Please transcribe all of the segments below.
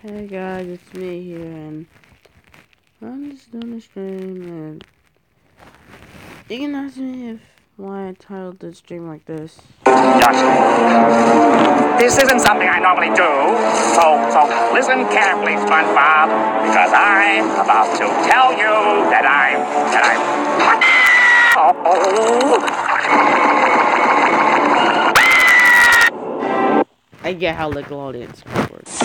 Hey guys, it's me here, and I'm just doing a stream, and you can ask me if why I titled the stream like this. This isn't something I normally do, so listen carefully, SpongeBob, because I'm about to tell you that I'm. I get how Nickelodeon works.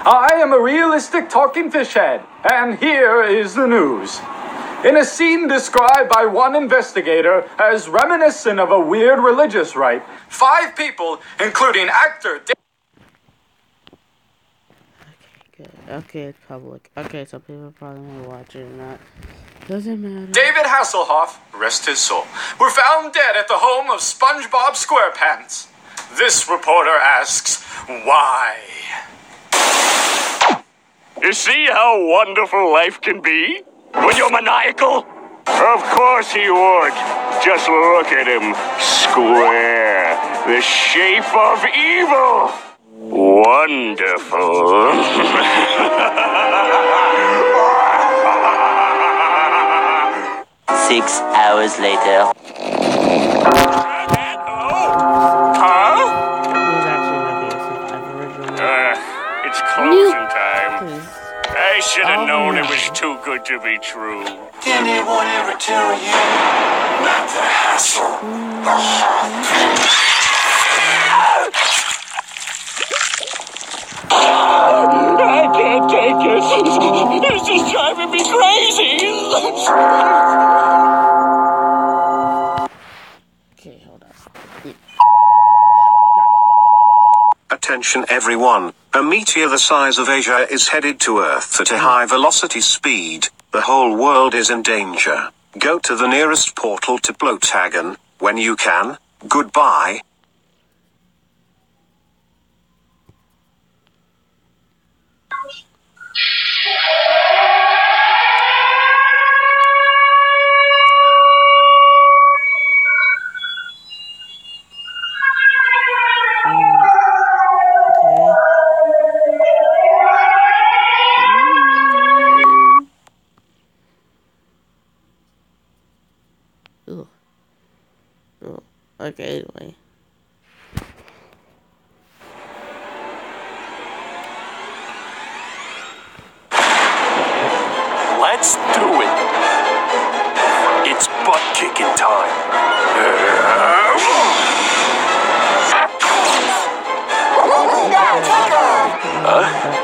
I am a realistic talking fish head, and here is the news. In a scene described by one investigator as reminiscent of a weird religious rite, 5 people, including actor Okay, it's public. Okay, so people probably may watch it or not. Doesn't matter. David Hasselhoff, rest his soul, were found dead at the home of SpongeBob SquarePants. This reporter asks, why? You see how wonderful life can be when you're maniacal? Of course he would. Just look at him. Square. The shape of evil. Wonderful. 6 hours later. Huh? Who's actually my PS5 original? It's closing time. Please. I should have known it was too good to be true. Did anyone ever tell you not to hassle the heart? I can't take it. This is driving me crazy. Okay, hold on. Attention everyone, a meteor the size of Asia is headed to Earth at a high velocity speed. The whole world is in danger. Go to the nearest portal to Blotagon, when you can. Goodbye. Okay, anyway. Let's do it. It's butt kicking time. Huh?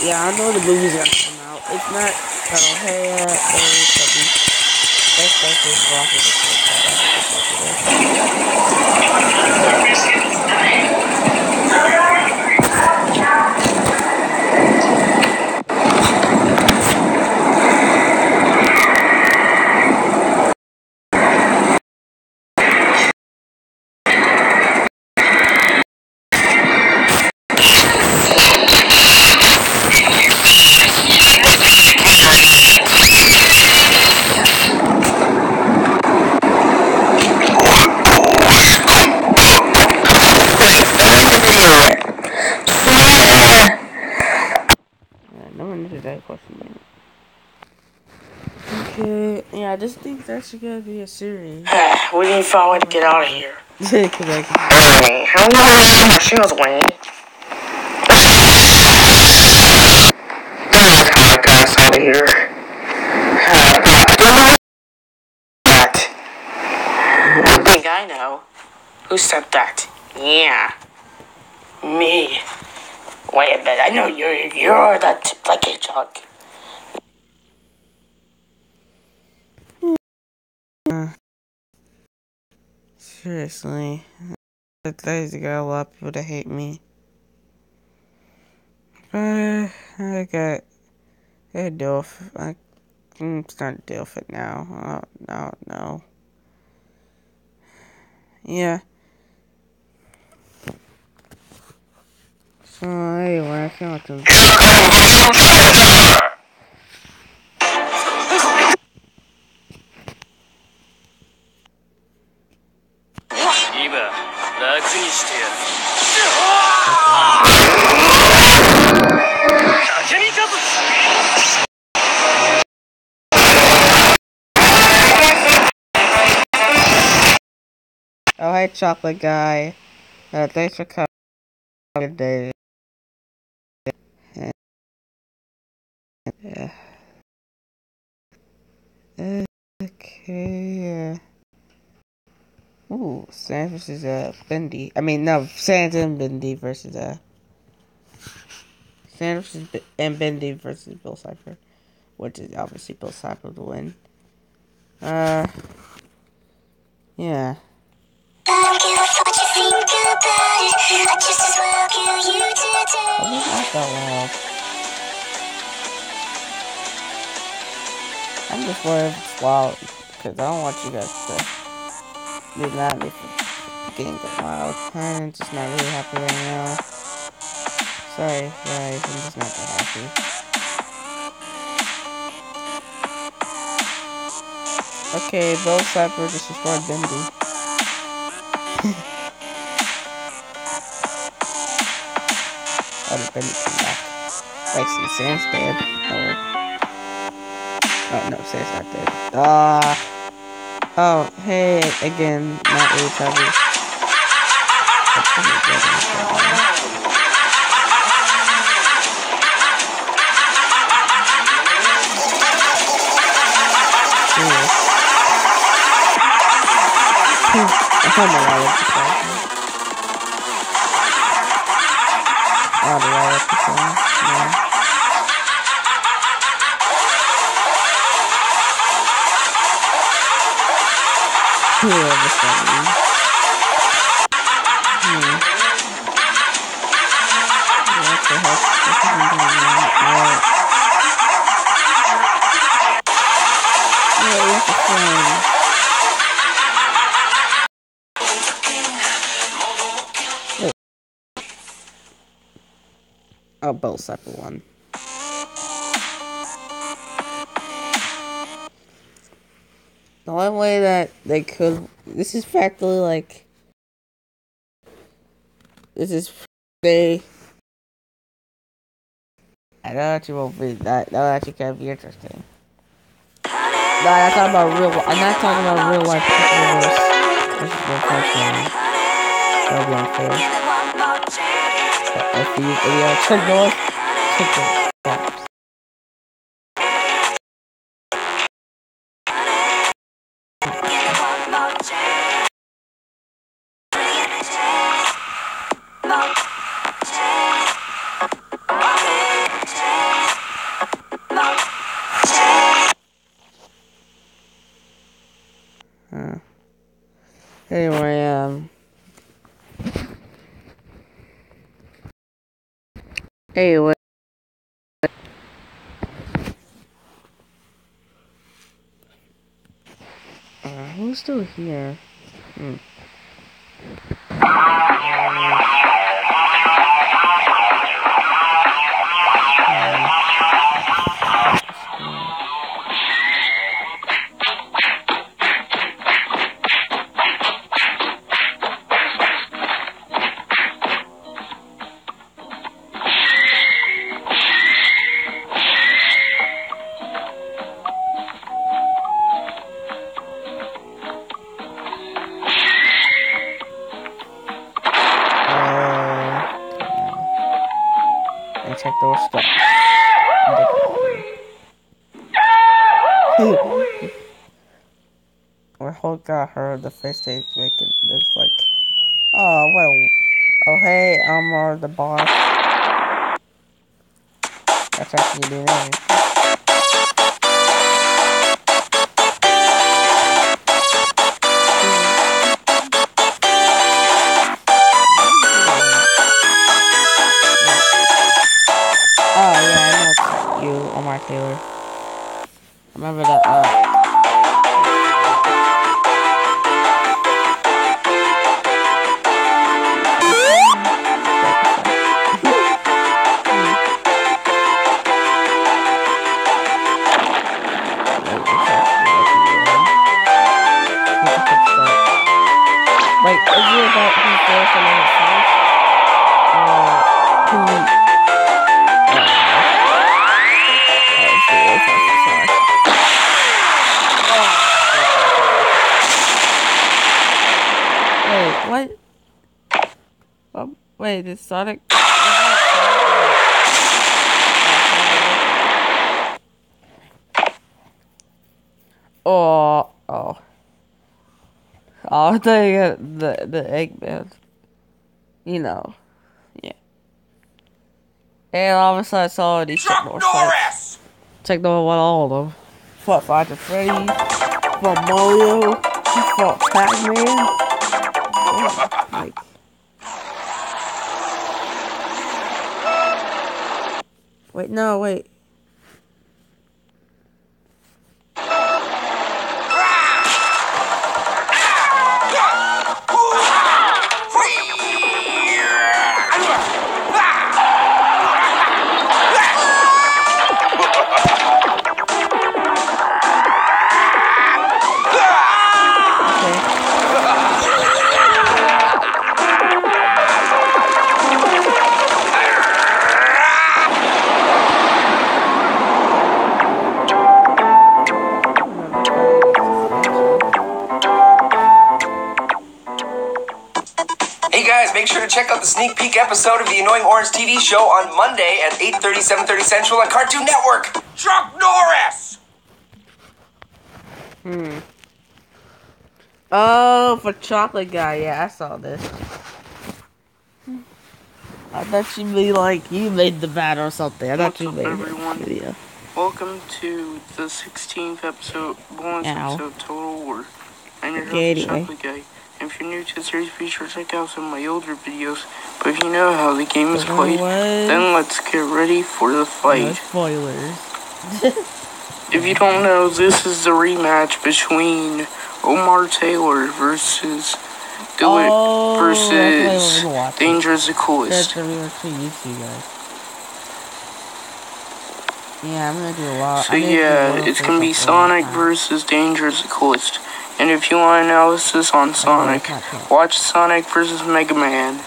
Yeah, I know the movie's gonna come out. It's not. Oh, hey, that's just rock with no one answered that question. Okay, yeah, I just think that should gotta be a series. We need to find a way to get out of here. Correct. Hey, how long my shoes, Wayne? Get us out of here. I think I know. Who said that? Yeah. Me. Wait a minute, I know you're that lucky junk. Seriously. There's got a lot of people that hate me. But I gotta deal with I'm starting to deal with it now. No. Yeah. So anyway, I feel like I'm Oh, hey, chocolate guy. Thanks for coming today. Yeah. Okay. Ooh, Sans versus Bendy. I mean, no, Sans and Bendy versus Sans versus and Bendy versus Bill Cipher, which is obviously Bill Cipher to win. Yeah. Not that loud. I'm just worried if it's loud because I don't want you guys to be mad at me for getting loud. I'm just not really happy right now. Sorry, guys, I'm just not that happy. Okay, Bill Cipher just destroyed Bendy. Oh, the Bendy come back. Wait, see, Sam's dead. Oh, no, Sam's not dead. Oh, hey, again, not really happy. I found my wallet. Oh, the wallet. Yeah. Yeah, this one. What the heck? Yeah, what's the phone? Oh, Bill Cipher won. The only way that they could... This is practically like... This is... They... I know that you won't be... That actually can be interesting. No, I'm not talking about real... I'm not talking about real life people versus real person. That would be unfair. If you turn north, take the box. Anyway, anyway. Who's still here? Check those stuff. When Hulk got her, the face stage making looks like, oh, what a, oh hey, I'm the boss. That's actually the name. Omar Taylor. Remember that, Wait, is it about who's there for the first? Who? What? Wait, did Sonic? Oh. I thought you got the Eggman. You know. Yeah. And all of a sudden I saw these Chuck Norris! Check the one all of them. Fought Fighter Freddy. Fought Mario. Fought Pac-Man. Like, wait, no, wait. Make sure to check out the sneak peek episode of the Annoying Orange TV show on Monday at 8:30, 7:30 Central on Cartoon Network. Chuck Norris! Oh, for Chocolate Guy. Yeah, I saw this. I thought you'd be like, you made the battle or something. I thought you made everyone? the video. Welcome to the 16th episode, bonus episode of Total War. I'm your Okay, host, Chocolate Guy. And if you're new to the series, be sure to check out some of my older videos. But if you know how the game is played, then let's get ready for the fight. No spoilers. If you don't know, this is the rematch between Omar Taylor versus Dangerous the Coolest. That's the rematch for YouTube, guys. Yeah, I'm gonna do a lot. So yeah, it's gonna be Sonic versus Dangerous the Coolest. And if you want analysis on Sonic, watch Sonic vs. Mega Man.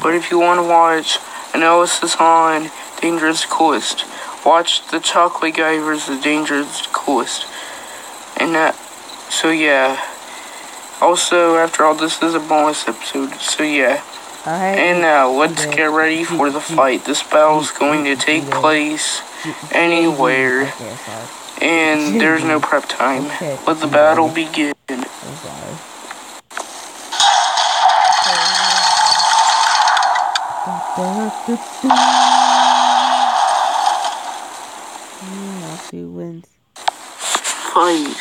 But if you want to watch analysis on Dangerous Coolest, watch the Chocolate Guy vs. Dangerous Coolest. And so yeah. Also, after all, this is a bonus episode. So yeah. And now, let's get ready for the fight. This battle is going to take place anywhere. And there's no prep time. Let the battle begin. Let's see who wins. Fight.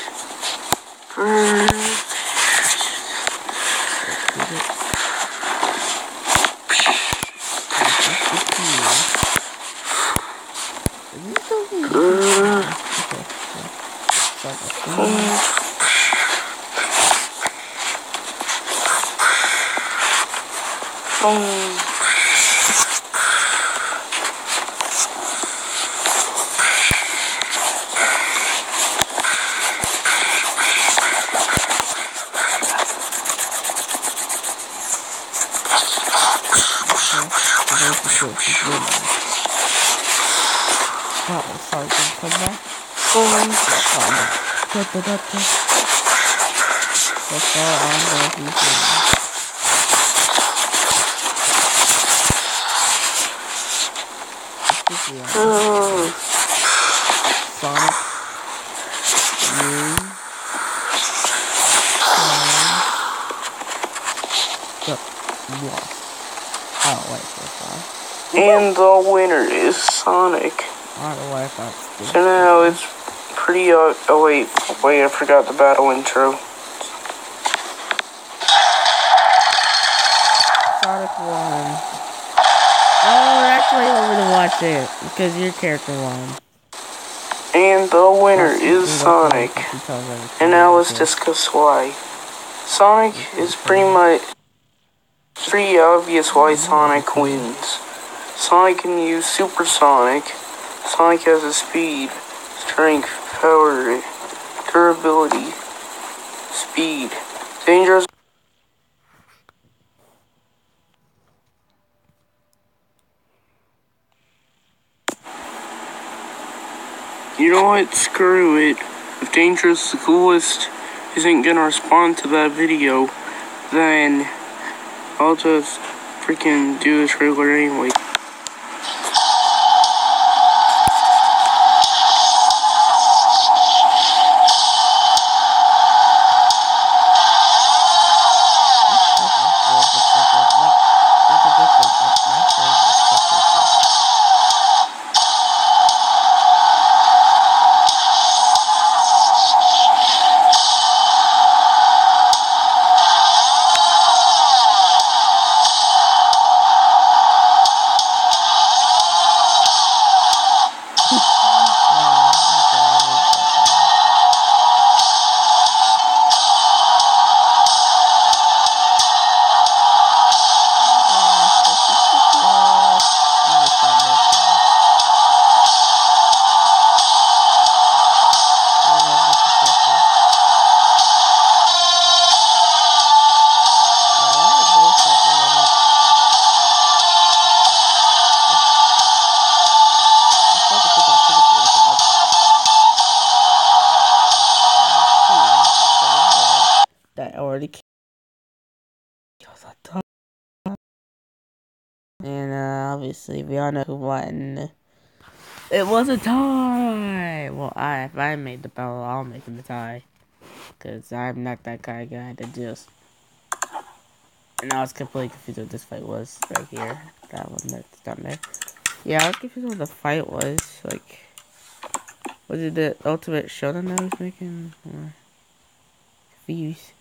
And the winner is Sonic. So now it's pretty, oh wait, I forgot the battle intro. Sonic won. Oh, actually, I'm gonna watch it because your character won. And the winner is Sonic. And now let's discuss why. Sonic is pretty obvious why Sonic wins. Sonic can use Supersonic. Sonic has a speed, strength, power, durability, speed, dangerous. You know what? Screw it. If Dangerous the Coolest isn't gonna respond to that video, then I'll just freaking do this regular anyway. And obviously we all know who won. It was a tie. Well, if I made the battle, I'll make the tie, cause I'm not that kind of guy that just. And I was completely confused what this fight was right here. That one that's down there. Yeah, I was confused what the fight was. Like, was it the Ultimate Showdown that I was making? Or confused.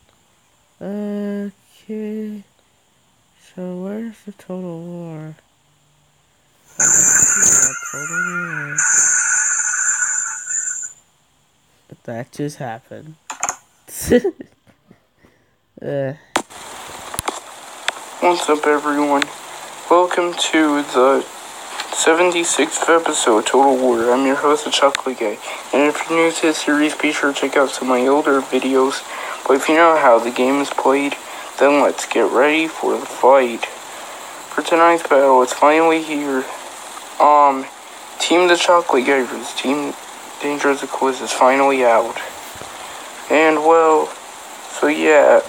Okay. So where's the Total War? Total War. That just happened. What's up, everyone? Welcome to the 76th episode of Total War. I'm your host, the Chocolate Guy. And if you're new to this series, be sure to check out some of my older videos. But if you know how the game is played, then let's get ready for the fight. For tonight's battle, it's finally here. Team the Chocolate Guy versus Team Dangerous the Coolest is finally out. And well, so yeah,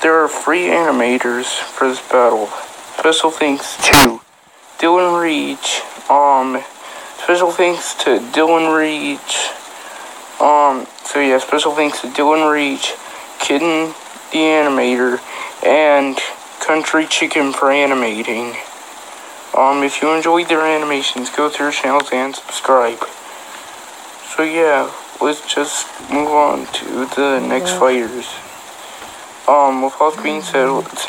there are 3 animators for this battle. Special thanks to Dylan Reach. Special thanks to Dylan Reach. Special thanks to Dylan Reach, Kitten the Animator, and Country Chicken for animating. If you enjoyed their animations, go to their channels and subscribe. So yeah, let's just move on to the next fighters. With all being said, let's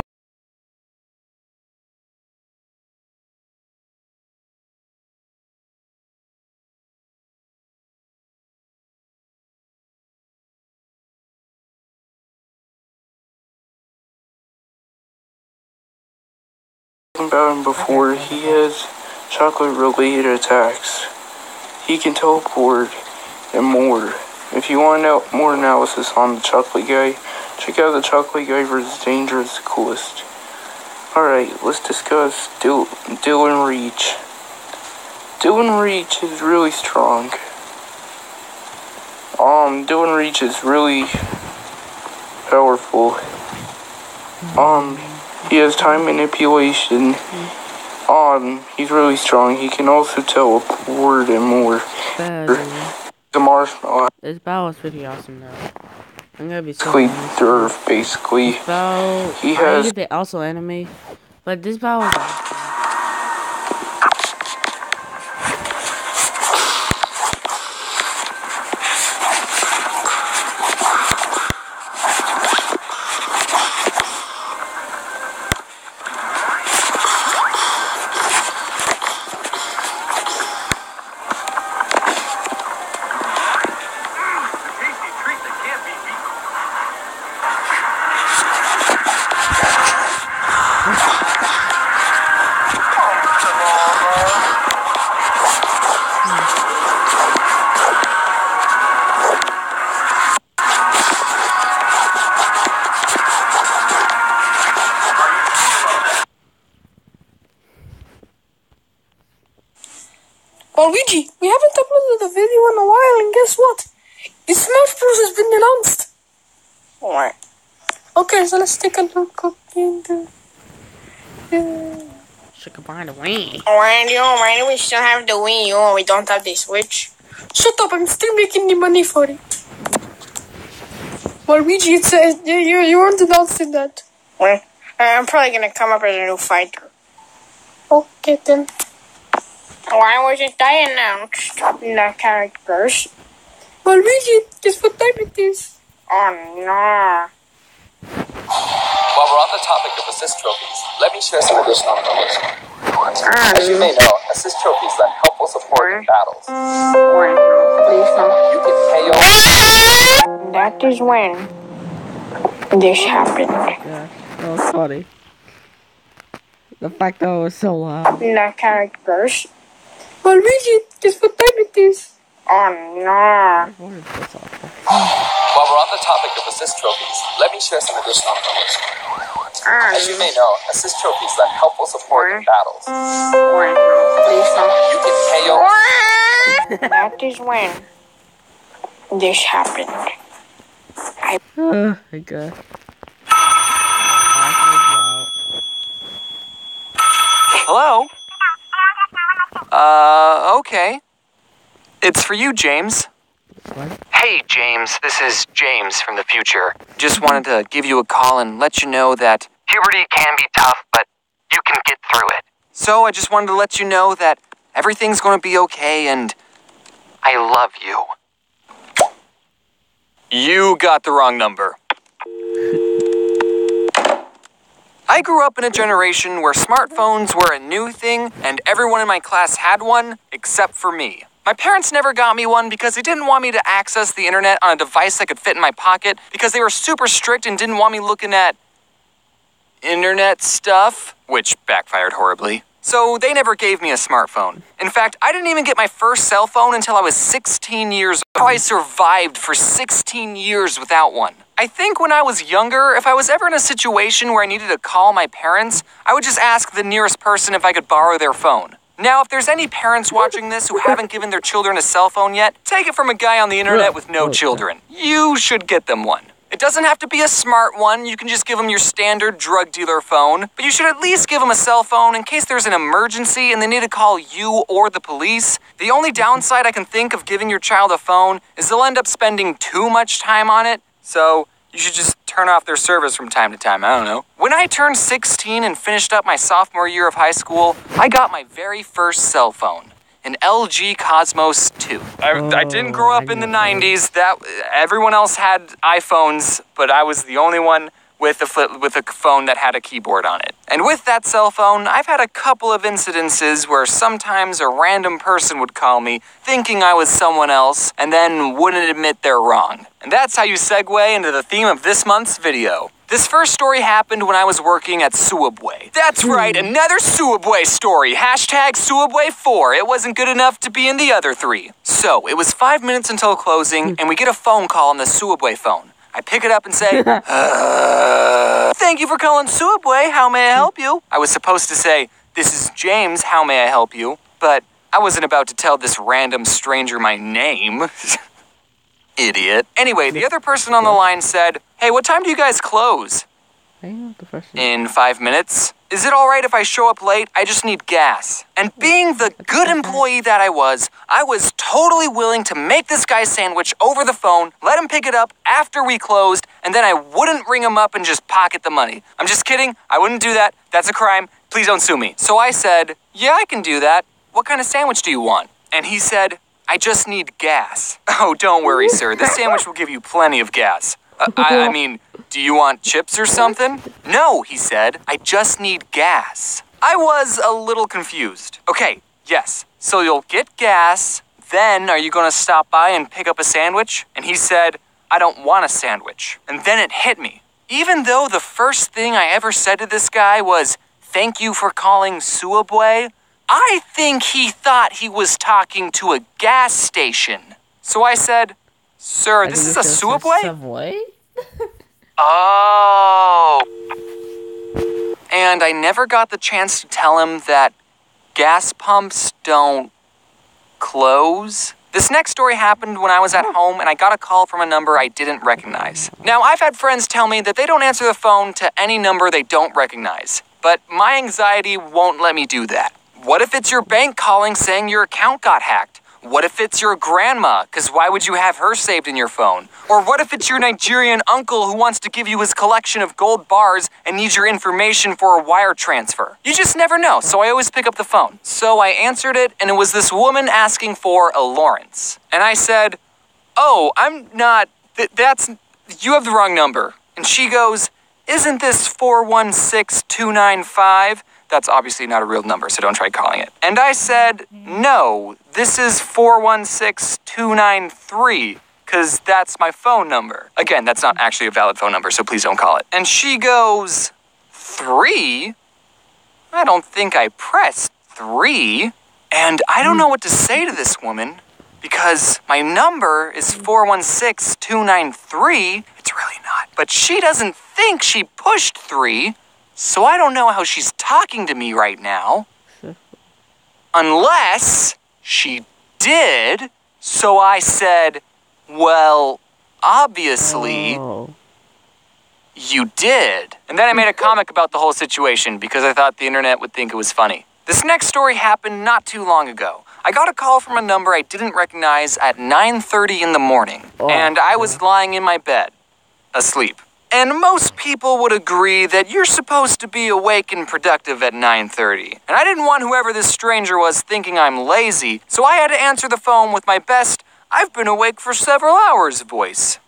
about him before, he has chocolate-related attacks. He can teleport and more. If you want to know more analysis on the chocolate guy, check out the chocolate guy versus Dangerous the Coolest. Alright, let's discuss Dylan Reach. Dylan Reach is really strong. Dylan Reach is really powerful. He has time manipulation. He's really strong. He can also teleport and more. The marshmallow. This battle is pretty awesome though. I'm gonna be so honest. Durf, basically. This battle, He has the also enemy, but this battle is awesome. Luigi, we haven't uploaded a video in a while, and guess what? The Smash Bros has been announced. What? Okay, so let's take a look into. She could find a Wii. Why do we still have the Wii U and we don't have the Switch? Shut up! I'm still making the money for it. Well, Luigi, it says you weren't announced in that. Well, I'm probably gonna come up as a new fighter. Okay then. Why wasn't I announced in the characters? Well, Luigi, guess what time it is? Oh no. While we're on the topic of assist trophies, let me share some additional information. As you may know, assist trophies lend helpful support in battles. Please no. You can pay your... That is when this happened. Yeah, that was funny. The fact that it was so loud. In the characters. Well, Luigi, guess what time it is? Oh no. What is this awful? While we're on the topic of assist trophies, let me share some additional information. As you may know, assist trophies lend helpful support in battles. Please no. You can pay your... That is when this happened. Oh my god. Hello? Okay. It's for you, James. What? Hey, James. This is James from the future. Just wanted to give you a call and let you know that puberty can be tough, but you can get through it. So I just wanted to let you know that everything's going to be okay and I love you. You got the wrong number. I grew up in a generation where smartphones were a new thing and everyone in my class had one except for me. My parents never got me one because they didn't want me to access the internet on a device that could fit in my pocket because they were super strict and didn't want me looking at internet stuff, which backfired horribly. So they never gave me a smartphone. In fact, I didn't even get my first cell phone until I was 16 years old. I survived for 16 years without one. I think when I was younger, if I was ever in a situation where I needed to call my parents, I would just ask the nearest person if I could borrow their phone. Now, if there's any parents watching this who haven't given their children a cell phone yet, take it from a guy on the internet with no children. You should get them one. It doesn't have to be a smart one. You can just give them your standard drug dealer phone. But you should at least give them a cell phone in case there's an emergency and they need to call you or the police. The only downside I can think of giving your child a phone is they'll end up spending too much time on it. So you should just turn off their service from time to time. I don't know. When I turned 16 and finished up my sophomore year of high school, I got my very first cell phone. An LG Cosmos 2. I didn't grow up in the 90s. Everyone else had iPhones, but I was the only one with a phone that had a keyboard on it. And with that cell phone, I've had a couple of incidences where sometimes a random person would call me thinking I was someone else and then wouldn't admit they're wrong. And that's how you segue into the theme of this month's video. This first story happened when I was working at Subway. That's right, another Subway story. Hashtag Subway4. It wasn't good enough to be in the other 3. So, it was 5 minutes until closing, and we get a phone call on the Subway phone. I pick it up and say, thank you for calling Subway. How may I help you? I was supposed to say, this is James. How may I help you? But I wasn't about to tell this random stranger my name. Idiot. Anyway, the other person on the line said, hey, what time do you guys close? In 5 minutes. Is it all right if I show up late? I just need gas. And being the good employee that I was totally willing to make this guy sandwich over the phone, let him pick it up after we closed, and then I wouldn't ring him up and just pocket the money. I'm just kidding. I wouldn't do that. That's a crime. Please don't sue me. So I said, yeah, I can do that. What kind of sandwich do you want? And he said, I just need gas. Oh, don't worry, sir. This sandwich will give you plenty of gas. I mean, do you want chips or something? No, he said. I just need gas. I was a little confused. Okay, yes. So you'll get gas, then are you going to stop by and pick up a sandwich? And he said, I don't want a sandwich. And then it hit me. Even though the first thing I ever said to this guy was, thank you for calling Subway, I think he thought he was talking to a gas station. So I said, sir, this is a Subway? Subway? Oh. And I never got the chance to tell him that gas pumps don't close. This next story happened when I was at home and I got a call from a number I didn't recognize. Now, I've had friends tell me that they don't answer the phone to any number they don't recognize, but my anxiety won't let me do that. What if it's your bank calling saying your account got hacked? What if it's your grandma? Because why would you have her saved in your phone? Or what if it's your Nigerian uncle who wants to give you his collection of gold bars and needs your information for a wire transfer? You just never know, so I always pick up the phone. So I answered it, and it was this woman asking for a Lawrence. And I said, oh, I'm not, you have the wrong number. And she goes, isn't this 416295? That's obviously not a real number, so don't try calling it. And I said, no, this is 416293, because that's my phone number. Again, that's not actually a valid phone number, so please don't call it. And she goes, 3? I don't think I pressed 3. And I don't know what to say to this woman, because my number is 416293. It's really not. But she doesn't think she pushed 3. So I don't know how she's talking to me right now. Unless she did. So I said, well, obviously, you did. And then I made a comic about the whole situation because I thought the internet would think it was funny. This next story happened not too long ago. I got a call from a number I didn't recognize at 9:30 in the morning. And I was lying in my bed, asleep. And most people would agree that you're supposed to be awake and productive at 9:30. And I didn't want whoever this stranger was thinking I'm lazy, so I had to answer the phone with my best, I've been awake for several hours voice.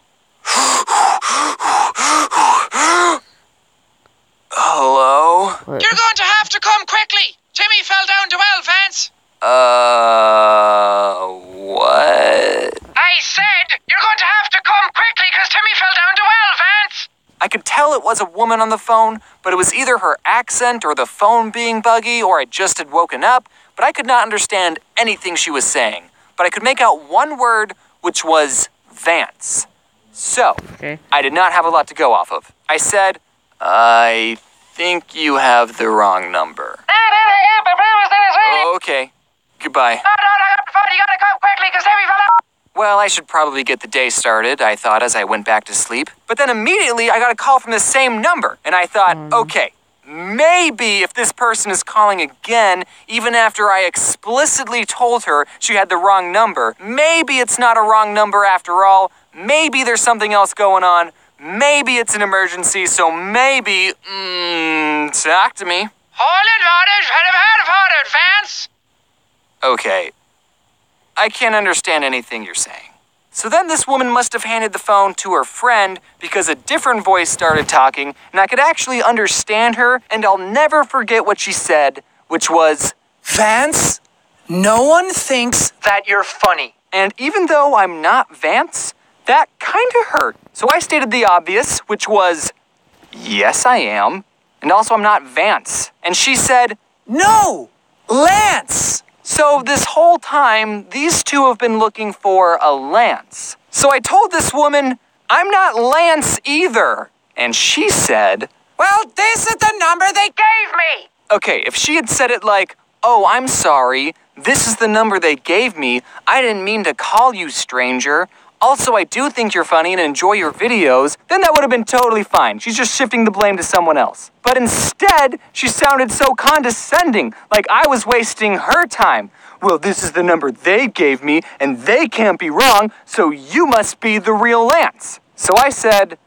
Hello? You're going to have to come quickly! Timmy fell down the well, Vance! What? I said you're going to have to come quickly because Timmy fell down the well, Vance! I could tell it was a woman on the phone, but it was either her accent or the phone being buggy or I just had woken up, but I could not understand anything she was saying. But I could make out one word, which was Vance. So, I did not have a lot to go off of. I said, I think you have the wrong number. Okay, goodbye. You gotta come quickly because Timmy fell down. Well, I should probably get the day started, I thought as I went back to sleep. But then immediately I got a call from the same number, and I thought, okay, maybe if this person is calling again, even after I explicitly told her she had the wrong number, maybe it's not a wrong number after all, maybe there's something else going on, maybe it's an emergency, so maybe, talk to me. Vance! Okay. I can't understand anything you're saying. So then this woman must have handed the phone to her friend because a different voice started talking and I could actually understand her and I'll never forget what she said, which was, Vance, no one thinks that you're funny. And even though I'm not Vance, that kind of hurt. So I stated the obvious, which was, yes, I am. And also, I'm not Vance. And she said, no, Lance. So this whole time, these two have been looking for a Lance. So I told this woman, I'm not Lance either. And she said, well, this is the number they gave me. Okay, if she had said it like, oh, I'm sorry, this is the number they gave me. I didn't mean to call you, stranger. Also, I do think you're funny and enjoy your videos. Then that would have been totally fine. She's just shifting the blame to someone else. But instead, she sounded so condescending, like I was wasting her time. Well, this is the number they gave me, and they can't be wrong, so you must be the real Lance. So I said,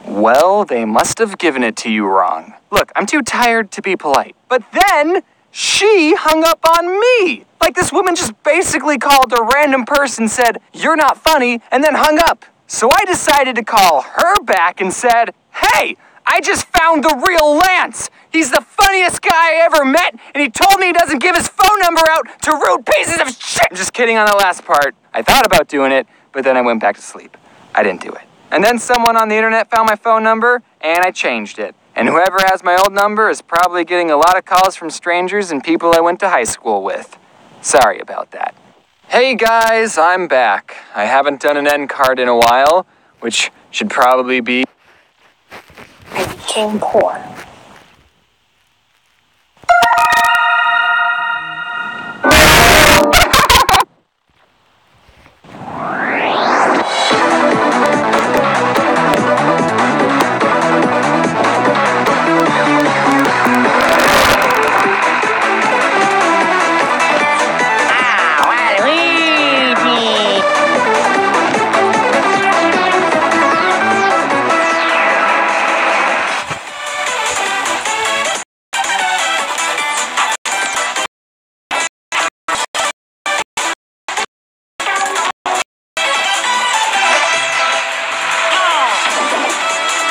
well, they must have given it to you wrong. Look, I'm too tired to be polite. But then she hung up on me. Like this woman just basically called a random person, said, you're not funny, and then hung up. So I decided to call her back and said, hey, I just found the real Lance. He's the funniest guy I ever met, and he told me he doesn't give his phone number out to rude pieces of shit. I'm just kidding on the last part. I thought about doing it, but then I went back to sleep. I didn't do it. And then someone on the internet found my phone number, and I changed it. And whoever has my old number is probably getting a lot of calls from strangers and people I went to high school with. Sorry about that. Hey guys, I'm back. I haven't done an end card in a while, which should probably be... I became poor.